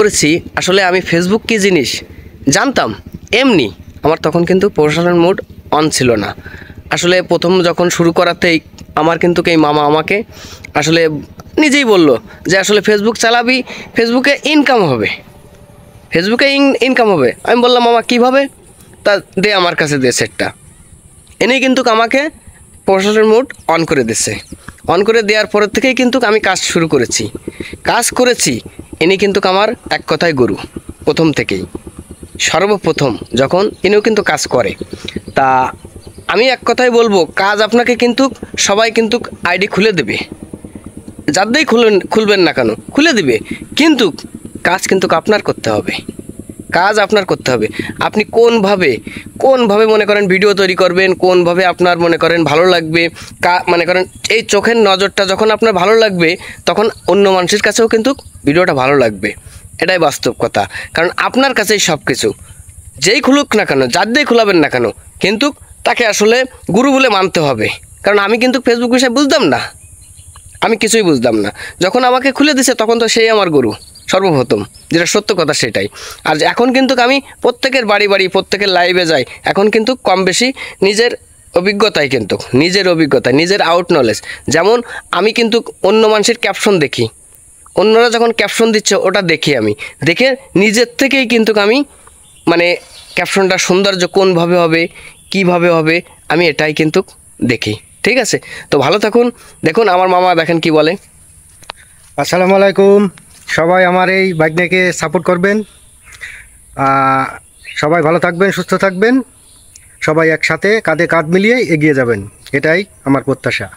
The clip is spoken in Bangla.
করেছি আসলে আমি ফেসবুক কী জিনিস জানতাম এমনি। আমার তখন কিন্তু প্রফেশনাল মোড অন ছিল না। আসলে প্রথম যখন শুরু করাতেই আমার কিন্তু এই মামা আমাকে আসলে নিজেই বলল যে আসলে ফেসবুক চালাবি, ফেসবুকে ইনকাম হবে, ফেসবুকে ইনকাম হবে। আমি বললাম মামা কীভাবে? তা দে আমার কাছে দে সেটটা। এনেই কিন্তু আমাকে প্রফেশনাল মোড অন করে দিচ্ছে। অন করে দেওয়ার পরের থেকেই কিন্তু আমি কাজ শুরু করেছি। ইনি কিন্তু আমার এক কথায় গুরু প্রথম থেকেই, সর্বপ্রথম যখন ইনিও কিন্তু কাজ করে। তা আমি এক কথাই বলবো, কাজ আপনাকে কিন্তু সবাই কিন্তু আইডি খুলে দেবে, যাদেরই খুলবেন না কেন খুলে দিবে, কিন্তু কাজ কিন্তু আপনার করতে হবে। কাজ আপনার করতে হবে। আপনি কোনভাবে মনে করেন ভিডিও তৈরি করবেন, কোনভাবে আপনার মনে করেন ভালো লাগবে, মনে করেন এই চোখের নজরটা যখন আপনার ভালো লাগবে তখন অন্য মানুষের কাছেও কিন্তু ভিডিওটা ভালো লাগবে। এটাই বাস্তব কথা। কারণ আপনার কাছেই সব কিছু, যেই খুলুক না কেন, যার দিয়েই খুলাবেন না কেন, কিন্তু তাকে আসলে গুরু বলে মানতে হবে। কারণ আমি কিন্তু ফেসবুক বিষয়ে বুঝতাম না, আমি কিছুই বুঝতাম না। যখন আমাকে খুলে দিছে তখন তো সেই আমার গুরু সর্বপ্রথম, যেটা সত্য কথা সেটাই। আর এখন কিন্তু আমি প্রত্যেকের বাড়ি প্রত্যেকের লাইভে যাই। এখন কিন্তু কম বেশি নিজের অভিজ্ঞতায়, নিজের আউট নলেজ। যেমন আমি কিন্তু অন্য মানুষের ক্যাপশন দেখি, অন্যরা যখন ক্যাপশন দিচ্ছে ওটা দেখি, আমি দেখে নিজের থেকেই কিন্তু আমি মানে ক্যাপশনটা সৌন্দর্য কোনভাবে হবে, কিভাবে হবে, আমি এটাই কিন্তু দেখি। ঠিক আছে, তো ভালো থাকুন। দেখুন আমার মামা দেখেন কি বলে। আসসালামু আলাইকুম। সবাই আমার এই বাইকটাকে সাপোর্ট করবেন, সবাই ভালো থাকবেন, সুস্থ থাকবেন, সবাই একসাথে কাঁধে কাঁধ মিলিয়ে এগিয়ে যাবেন, এটাই আমার প্রত্যাশা।